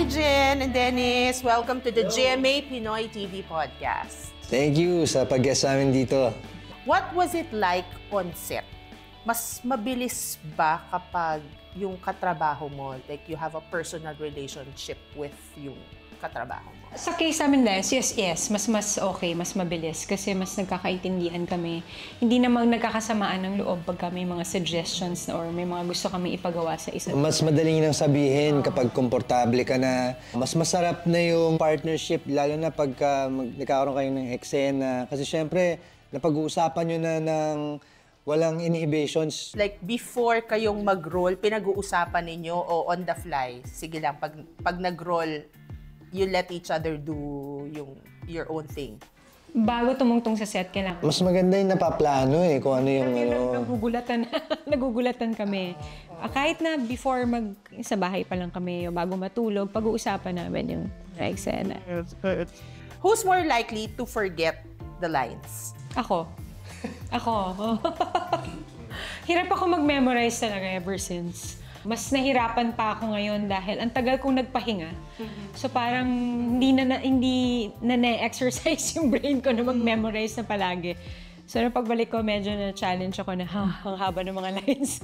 Jen and Dennis. Welcome to the GMA Pinoy TV podcast. Thank you sa pag-guest namin dito. What was it like on set? Mas mabilis ba kapag yung katrabaho mo, like you have a personal relationship with yung katrabaho mo? Sa case namin, yes. Mas okay, mas mabilis kasi mas nagkakaintindihan kami. Hindi namang nagkakasamaan ng loob pag may mga suggestions or may mga gusto kami ipagawa sa isa't isa. Mas madaling nang sabihin kapag komportable ka na. Mas masarap na yung partnership, lalo na pagka nagkakaroon kayo ng eksena. Kasi syempre, napag-uusapan nyo na ng walang inhibitions. Like before kayong mag-roll, pinag-uusapan ninyo o on the fly? Sige lang, pag nag-roll, you let each other do your own thing. Bago tumungtong sa set, kailangan. Mas maganda yung napaplano kung ano yung Nagugulatan kami. Kahit na before sa bahay pa lang kami, o bago matulog, pag-uusapan namin yung eksena. Who's more likely to forget the lines? Ako. Hirap ako mag-memorize talaga ever since. Mas nahirapan pa ako ngayon dahil ang tagal kong nagpahinga. So parang hindi na na-exercise yung brain ko na mag-memorize na palagi. So nung pagbalik ko, medyo na-challenge ako na ang haba ng mga lines.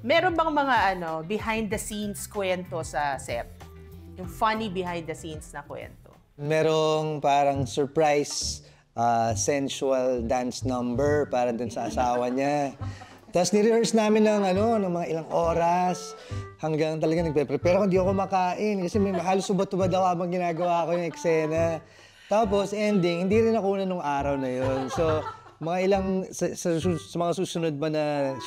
Meron bang mga behind-the-scenes kwento sa set? Yung funny behind-the-scenes na kwento? Merong parang surprise sensual dance number para dun sa asawa niya. Tapos ni-rehearse namin ng mga ilang oras hanggang talaga nagpe-prepare ako. Hindi ako makain kasi may halos subad-tubad ako habang ginagawa ko yung eksena. Tapos ending, hindi rin nakunan nung araw na yun. So, mga ilang, sa mga susunod ba na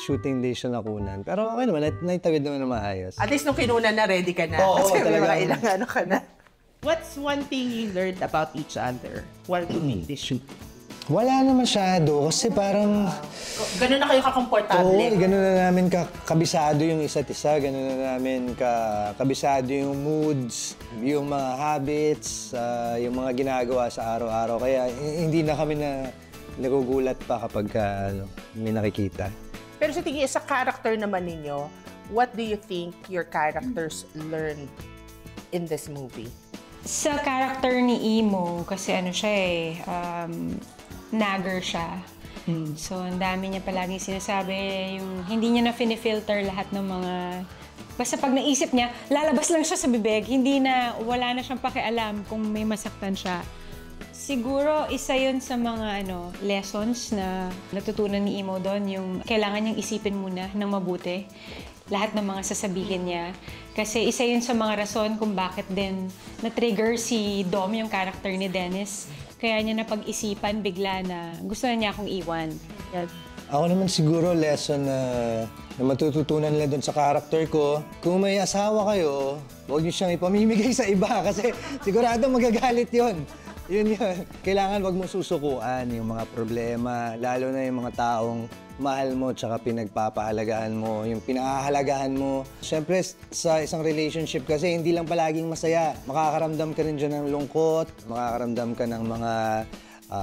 shooting days siya nakunan. Pero okay naman, naitawid naman na maayos. At least nung kinuna na, ready ka na. Oo, kasi talaga. May mga ilang ka na. What's one thing you learned about each other while doing this shoot? Wala na masyado kasi parang... Ganun na kayo kakomportable? Oo, ganun na namin kabisado yung isa't isa. Ganun na namin kabisado yung moods, yung mga habits, yung mga ginagawa sa araw-araw. Kaya hindi na kami nagugulat pa kapag may nakikita. Pero sa tingin, sa character naman ninyo, what do you think your characters learned in this movie? Sa character ni Imo, kasi nagger siya. So, ang dami niya palaging sinasabi, yung hindi niya na finifilter lahat ng mga... Basta pag naisip niya, lalabas lang siya sa bibig, wala na siyang pakialam kung may masaktan siya. Siguro, isa yun sa mga lessons na natutunan ni Imo doon, yung kailangan niyang isipin muna ng mabuti lahat ng mga sasabihin niya. Kasi isa yun sa mga rason kung bakit din na-trigger si Dom, yung character ni Dennis. Kaya niya napag-isipan bigla na gusto na niya akong iwan. Yes. Ako naman siguro lesson na matututunan nila doon sa character ko. Kung may asawa kayo, huwag niyo siyang ipamimigay sa iba kasi sigurado magagalit yon. Yun. Kailangan wag mo susukuan yung mga problema, lalo na yung mga taong mahal mo tsaka pinagpapahalagahan mo, yung pinahahalagahan mo. Siyempre, sa isang relationship kasi hindi lang palaging masaya. Makakaramdam ka rin dyan ng lungkot, makakaramdam ka ng mga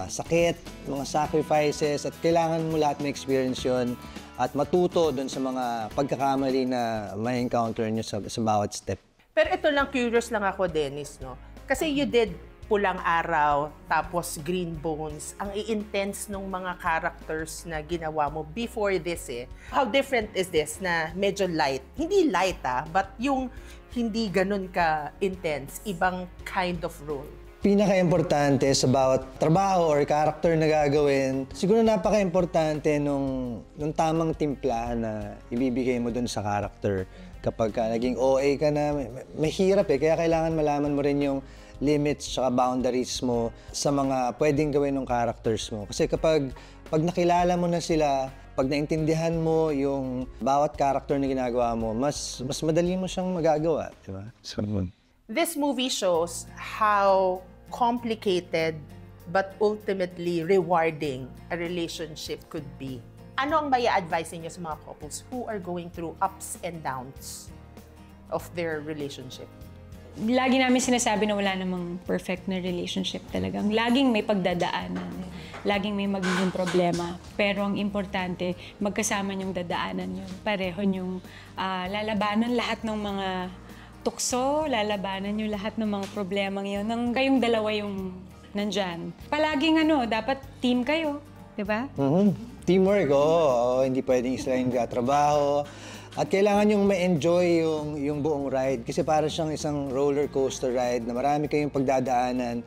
sakit, mga sacrifices, at kailangan mo lahat na experience yun at matuto dun sa mga pagkakamali na may encounter nyo sa bawat step. Pero ito lang, curious lang ako, Dennis, no? Kasi you did Pulang Araw, tapos Green Bones. Ang i-intense nung mga characters na ginawa mo before this How different is this na medyo light? Hindi light but yung hindi ganun ka-intense, ibang kind of role. Pinaka-importante sa bawat trabaho or character na gagawin, siguro napaka-importante nung tamang timpla na ibibigay mo dun sa character. Kapag naging OA ka na, mahirap kaya kailangan malaman mo rin yung limits at boundaries mo sa mga pwedeng gawin ng characters mo. Kasi pag nakilala mo na sila, pag naintindihan mo yung bawat character na ginagawa mo, mas madali mo siyang magagawa, di ba? So, This movie shows how complicated but ultimately rewarding a relationship could be. Ano ang maya-advise niyo sa mga couples who are going through ups and downs of their relationship? Lagi namin sinasabi na wala namang perfect na relationship talagang. Laging may pagdadaanan. Laging may magiging problema. Pero ang importante, magkasama niyong dadaanan yun. Pareho niyong lalabanan lahat ng mga tukso, lalabanan yung lahat ng mga problemang yun. Nang kayong dalawa yung nandyan. Palaging dapat team kayo. Diba? Teamwork, oo. Hindi pwedeng isa yung trabaho. At kailangan yung ma-enjoy yung buong ride. Kasi para siyang isang roller coaster ride na marami kayong pagdadaanan.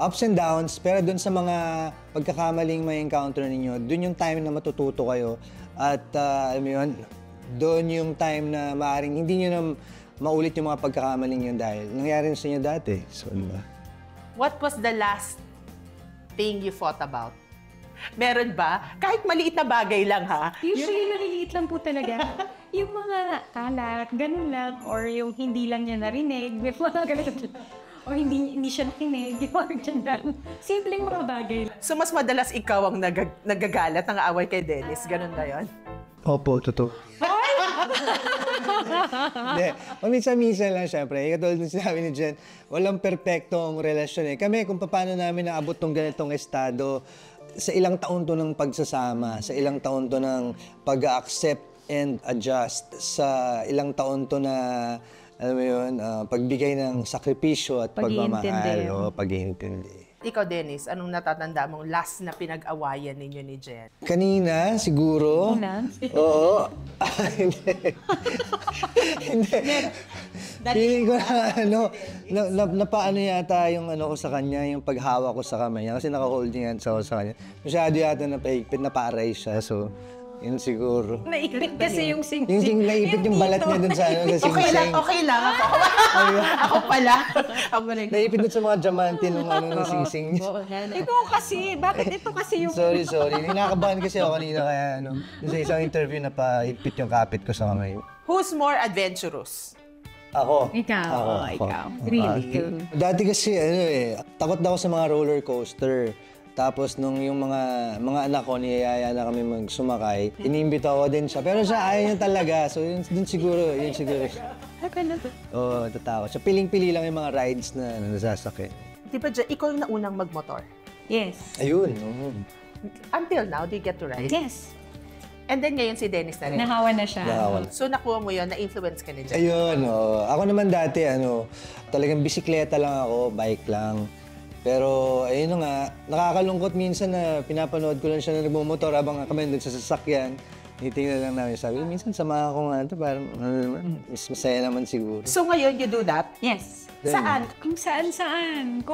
Ups and downs. Pero dun sa mga pagkakamaling may encounter ninyo, dun yung time na matututo kayo. At alam mo yun, dun yung time na maaaring hindi nyo na maulit yung mga pagkakamaling yun dahil nangyari sa inyo dati. So, diba? What was the last thing you fought about? Meron ba? Kahit maliit na bagay lang, ha? Usually, maliliit lang po talaga. Yung mga kalat, ganun lang. Or yung hindi lang niya narinig. May mga ganun. O hindi siya nakinig. Yung mga ganun. Simpleng mga bagay lang. So, mas madalas ikaw ang nagagalat ng away kay Dennis. Ganun ba yun? Opo, totoo. Hindi. Minsan-minsan lang, syempre. Katulad ng sinabi ni Jen, walang perpektong relasyon eh. Kami, kung paano namin naabot tong ganitong estado, sa ilang taon to ng pagsasama, sa ilang taon to ng pag-accept and adjust, sa ilang taon to na, alam mo yun, pagbigay ng sakripisyo at pagmamahal o pag-iintindi. Ikaw, Dennis, anong natatanda mong last na pinag-awayan ninyo ni Jen? Kanina, siguro. Oo. Hindi. Feeling ko na napaano yata yung ko sa kanya, yung paghawa ko sa kamay niya. Kasi naka-holding hands ako sa kanya. Masyado yata napahigpit, naparay siya. So, yun siguro. Naipit kasi yung sing-sing. Naipit yung balat niya dun sa sing-sing. Okay lang. Ako pala. Naipit dun sa mga diamante nung ng sing-sing niya. Ikaw kasi, bakit ito kasi yung... Sorry. Hinakabahan kasi ako kanina kaya sa isang interview na paipit yung kapit ko sa kamay. Who's more adventurous? Ako. Ikaw. Really? Dati kasi takot daw ako sa mga roller coaster. Tapos nung yung mga anak ko, niyayaya na kami magsumakay, inimbita ko din siya. Pero siya ayaw niya talaga. So yun siguro. Oo, tatakot. So piling-pili lang yung mga rides na nasasakyan. Di ba, Jen, ikaw yung naunang magmotor? Yes. Ayun. Until now, do you get to ride? Yes. And then ngayon si Dennis na rin. Nahawa na siya. So nakuha mo yun, na-influence ka ni Jen? Ayun, ako naman dati, talagang bisikleta lang ako, bike lang. Pero, ayun nga, nakakalungkot minsan na pinapanood ko lang siya na nagmumotor habang kami doon sa sasakyan. Titingnan lang namin, sabi, minsan samahan ko nga ito, parang mas masaya naman siguro. So ngayon, you do that? Yes. Saan? Kung saan-saan.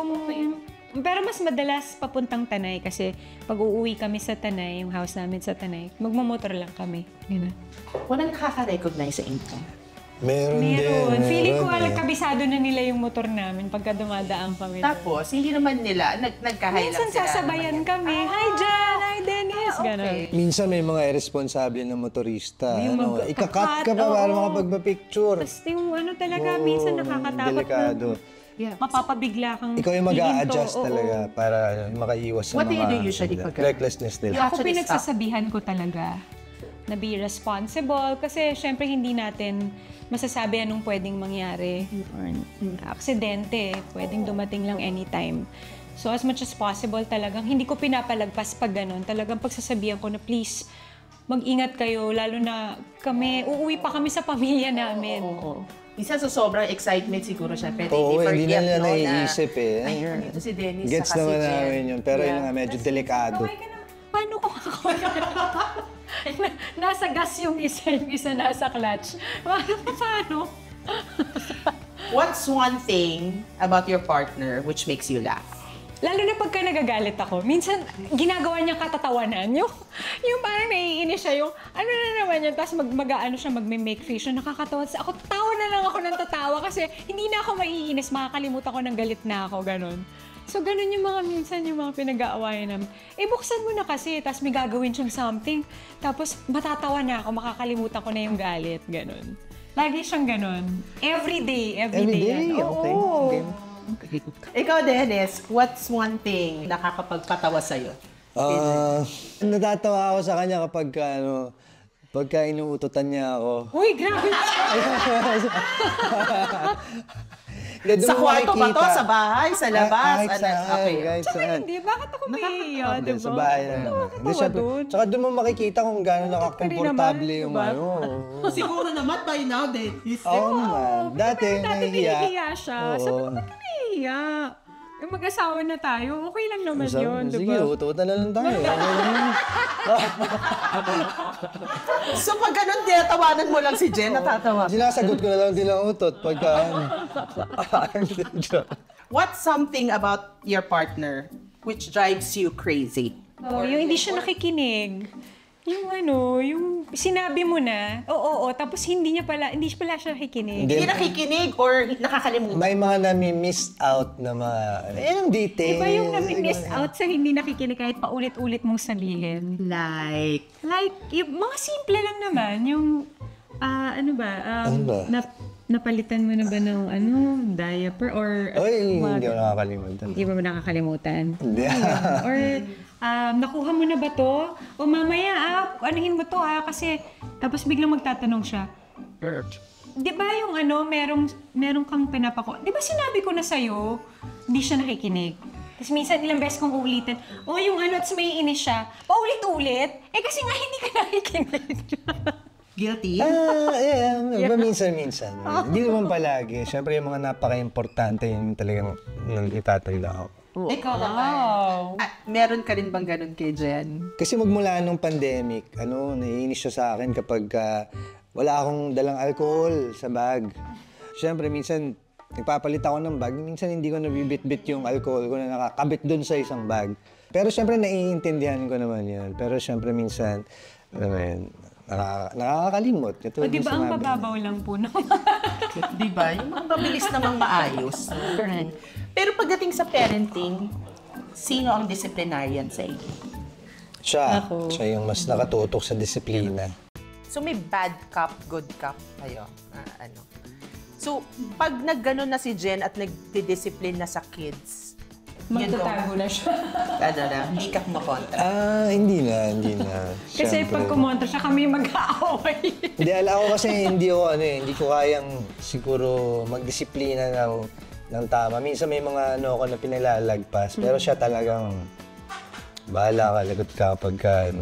Pero mas madalas papuntang Tanay kasi pag uuwi kami sa Tanay, yung house namin sa Tanay, magmamotor lang kami. Ganun. Walang nakaka-recognize sa income. Meron. Feeling ko kabisado na nila yung motor namin pagka dumadaan kami. Tapos, hindi naman nila, nagkahay lang minsan sila. sasabayan kami. Hi, Jan! Hi, Dennis! Ganon. Minsan may mga irresponsible na motorista. Yung Ika-cut ka pa para makapagpa-picture. Tapos yung talaga, minsan nakakatakot delikado. Mapapabigla kang Ikaw yung mag-a-adjust hihinto, talaga para makaiwas sa What do you mga do usually pag- recklessness nila. Ako Actually, pinagsasabihan ko talaga na be responsible kasi syempre hindi natin masasabi anong pwedeng mangyari or aksidente, pwedeng dumating lang anytime. So as much as possible talagang hindi ko pinapalagpas pag ganun. Talagang pagsasabihan ko na please, mag-ingat kayo, lalo na kami, uuwi pa kami sa pamilya namin. Oo. Minsan sa sobrang excitement siguro siya, pero Oo, hindi forget, na nila no, naiisip eh. Ayun, ito si Dennis, Gets saka si naman Jen. namin yun, pero yun nga, medyo delikado. Okay ka na. Paano ko nasa gas yung isa nasa clutch. Paano? What's one thing about your partner which makes you laugh? Lalo na pagka nagagalit ako, minsan ginagawa niya katatawanan. Yung parang naiinis siya, yung ano na naman yun, tapos mag-ano siya, magme-make face siya, nakakatawa. Ako, tawa na lang ako ng tatawa kasi hindi na ako maiinis, makakalimutan ko ng galit na ako, ganun. So, ganun yung mga minsan, yung mga pinag-aawayan namin. Buksan mo na kasi, tapos may gagawin siyang something, tapos matatawa na ako, makakalimutan ko na yung galit, ganun. Lagi siyang ganun. Every day yan. Okay. Oo. Ikaw, Dennis, what's one thing nakakapagpatawa sa'yo? Natatawa ako sa kanya pagka inuutotan niya ako. Uy, grabe! Hindi, doon Sa mo kwarto ba to? makikita. Sa bahay? Sa labas? Kahit saan, Okay. kahit Tsaka saan. hindi, bakit ako mahihiya, Hindi, di ba? sa bahay na naman. Hindi, syempre, tsaka doon mo makikita kung gaano nakakomportable yung diba? ano. Siguro naman by now, Dennis. Oo naman. Dati, Dati nahihiya. nahihiya siya. Oo. Sabi ko, ba't ka nahihiya? Yung mag-asawa na tayo, okay lang naman yun, di Sige, ba? ututan na lang tayo. Okay lang yun. So pag ganun, tinatawanan mo lang si Jen, natatawa. Sinasagot ko na lang din ang utot pagka... What's something about your partner which drives you crazy? Oh, yung hindi siya nakikinig. Yung yung sinabi mo na, oo, tapos hindi siya pala siya nakikinig. Hindi. Hindi nakikinig or nakakalimutan? May mga nami-miss out na mga... yung details. Iba yung nami-miss out sa hindi nakikinig kahit paulit-ulit mong sabihin. Like, Yung mga simple lang naman, yung, Ano ba? napalitan mo na ba ng diaper or... Ay, hindi ko nakakalimutan. Hindi mo nakakalimutan? Hindi. Or, nakuha mo na ba to? O mamaya, anuhin mo to kasi, tapos biglang magtatanong siya. Di ba yung merong kang pinapako? Di ba sinabi ko na sa'yo, hindi siya nakikinig? Tapos minsan ilang beses kong uulitin, yung tapos may inis siya, paulit-ulit, kasi nga hindi ka nakikinig. guilty? Yeah. Minsan-minsan. Hindi naman palagi. Siyempre, yung mga napaka-importante, yun talagang itatanda ko. Ikaw naman. Meron ka rin bang ganun kay Jen? Kasi magmula nung pandemic, naiinis siya sa akin kapag wala akong dalang alcohol sa bag. Siyempre, minsan, nagpapalit ako ng bag. Minsan, hindi ko nabibit-bit yung alcohol ko na nakakabit dun sa isang bag. Pero siyempre, naiintindihan ko naman yun. Pero siyempre, minsan, nakakalimot. Di ba ang bababaw lang po naman? Di ba? Yung mga mabilis namang maayos. Pero pagdating sa parenting, sino ang disciplinarian sa inyo? Siya yung mas nakatutok sa disiplina. So may bad cop, good cop kayo. So pag naggano na si Jen at nagdidiscipline na sa kids, Magtatago na siya. Hindi ka kumakontra. Hindi na. Kasi pag kumontra siya, kami mag-aaway. Hindi, ako kasi hindi ko kayang siguro magdisiplina ng tama. Minsan may mga ako na pinalalagpas, pero siya talagang bahala ka, lagot ka pagka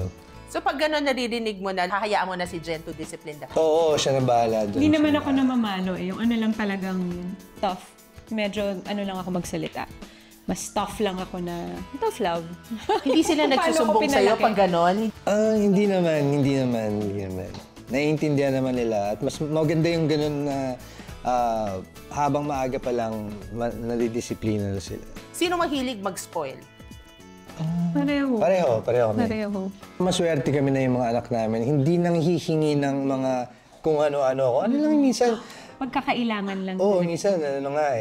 So pag gano'n naririnig mo na, hahayaan mo na si Jen to discipline the kids? Oo, siya na bahala doon. Hindi naman ako namamalo Yung lang talagang tough. Medyo lang ako magsalita. Mas tough lang ako na tough love. Hindi sila nagsusumbong sa'yo pag gano'n? Hindi naman. Naiintindihan naman nila. At mas maganda yung gano'n na habang maaga pa lang, nadidisiplina na sila. Sino mahilig mag-spoil? Pareho kami. Pareho. Maswerte kami na yung mga anak namin. Hindi nang hihingi ng mga kung ano-ano. Ano lang minsan. Pagkakailangan lang. Oo, minsan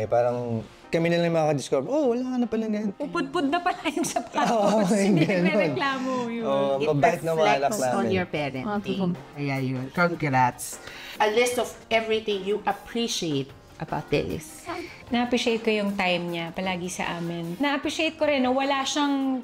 parang kami na lang makaka-discover, wala ka na pala ganyan. Pupudpud na pala yung sapatos. Hindi nagre-reklamo yun. Mabait na mga anak reflects on namin. your parenting. Kaya yun. Congrats. A list of everything you appreciate about Dennis. Na-appreciate ko yung time niya palagi sa amin. Na-appreciate ko rin na wala siyang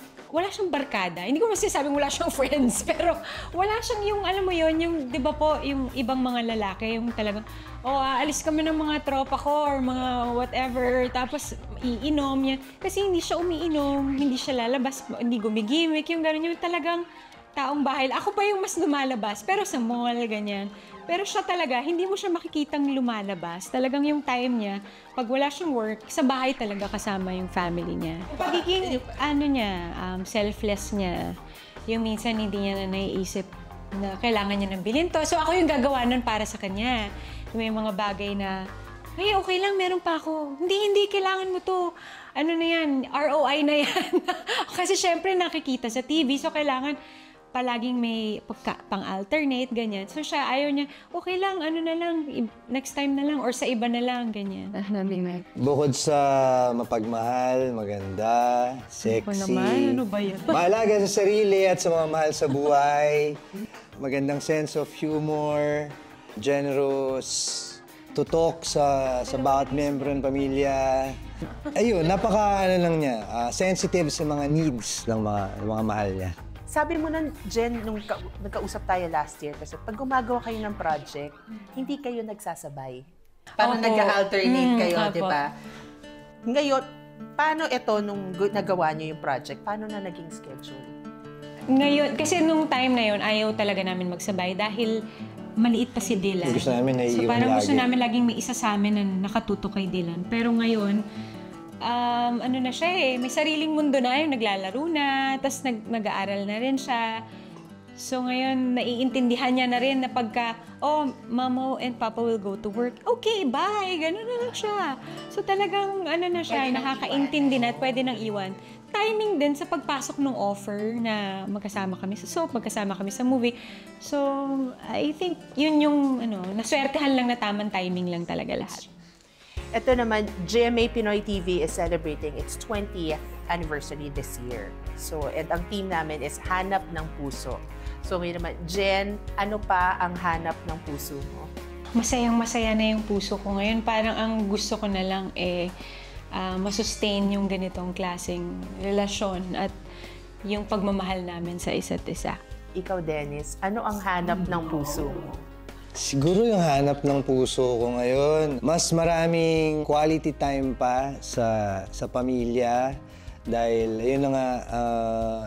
barkada. Hindi ko masasabing wala siyang friends, pero wala siyang yung, alam mo yun, yung, di ba po, yung ibang mga lalaki, yung talagang, aalis kami ng mga tropa ko or mga whatever, tapos iinom yan. Kasi hindi siya umiinom, hindi siya lalabas, hindi gumigimik, yung gano'n, yung talagang taong bahay. Ako pa yung mas lumalabas, pero sa mall, ganyan. Pero siya talaga, hindi mo siya makikitang lumalabas. Talagang yung time niya, pag wala siyang work, sa bahay talaga kasama yung family niya. Pagiging, selfless niya, yung minsan hindi niya na naiisip na kailangan niya ng bilhin to. So ako yung gagawa nun para sa kanya. May mga bagay na, okay lang, meron pa ako. Hindi, kailangan mo to. Ano na yan, ROI na yan. Kasi syempre nakikita sa TV, so kailangan palaging may pang-alternate, ganyan. So siya, ayaw niya, okay lang, next time na lang, or sa iba na lang, ganyan. Bukod sa mapagmahal, maganda, sexy, Ano ba yan? mahalaga sa sarili at sa mga mahal sa buhay, magandang sense of humor, generous, tutok sa bawat membro ng pamilya. Ayun, lang niya, sensitive sa mga needs ng mga mahal niya. Sabi mo na, Jen, nung nagkausap tayo last year, kasi pag gumagawa kayo ng project, hindi kayo nagsasabay. Parang Opo. nag-alternate kayo, Opo. di ba? Ngayon, paano ito nung nagawa niyo yung project? Paano na naging schedule? Ngayon, kasi nung time na yun, ayaw talaga namin magsabay dahil maliit pa si Dylan. Gusto namin So naiiwan parang gusto lagi. namin laging may isa sa amin na nakatutok kay Dylan. Pero ngayon, ano na siya may sariling mundo na, yung naglalaro na, tapos nag-aaral na rin siya. So ngayon, naiintindihan niya na rin na pagka, Mama and Papa will go to work, okay, bye, gano'n na lang siya. So talagang, na siya, nakakaintindi na at pwede nang iwan. Timing din sa pagpasok ng offer na magkasama kami sa soap, magkasama kami sa movie. So, I think yun yung, naswertehan lang na tamang timing lang talaga lahat. Ito naman, GMA Pinoy TV is celebrating its 20th anniversary this year. So, and ang team namin is Hanap ng Puso. So, ngayon naman, Jen, ano pa ang hanap ng puso mo? Masayang-masaya na yung puso ko ngayon. Parang ang gusto ko na lang masustain yung ganitong klaseng relasyon at yung pagmamahal namin sa isa't isa. Ikaw, Dennis, ano ang hanap ng puso mo? Siguro yung hanap ng puso ko ngayon, mas maraming quality time pa sa pamilya. Dahil yun na nga,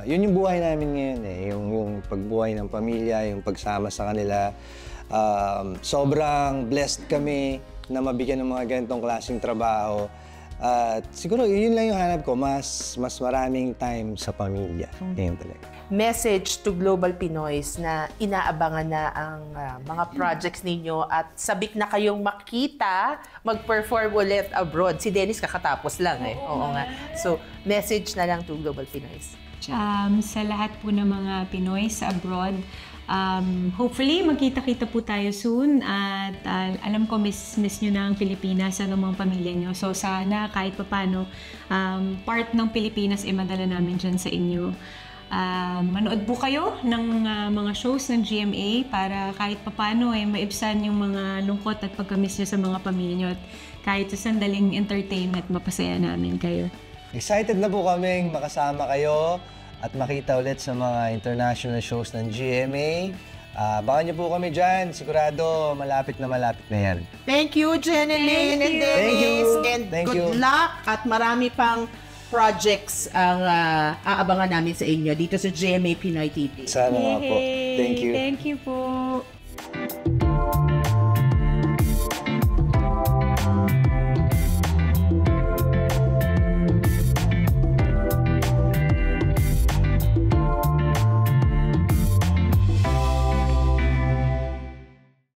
yun yung buhay namin ngayon yung pagbuhay ng pamilya, yung pagsama sa kanila. Sobrang blessed kami na mabigyan ng mga ganitong klaseng trabaho. At siguro yun lang yung hanap ko, mas maraming time sa pamilya. Yun talaga. Message to Global Pinoys na inaabangan na ang mga projects ninyo at sabik na kayong makita mag-perform ulit abroad. Si Dennis kakatapos lang Oo nga. So, message na lang to Global Pinoys. Sa lahat po ng mga Pinoy sa abroad, hopefully magkita-kita po tayo soon at alam ko miss nyo na ang Pilipinas at ang mga pamilya nyo. So sana kahit papano part ng Pilipinas madala namin dyan sa inyo. Manood po kayo ng mga shows ng GMA para kahit papano maibsan yung mga lungkot at pagkamiss nyo sa mga pamilya nyo at kahit sa sandaling entertainment, mapasaya namin kayo. Excited na po kaming makasama kayo at makita ulit sa mga international shows ng GMA. Abangan niyo po kami dyan. Sigurado malapit na yan. Thank you, Jeneline and Dennis. Thank you. And Thank good you. luck at marami pang projects ang aabangan namin sa inyo dito sa GMA Pinoy TV. Sana nga po. Thank you. Thank you po.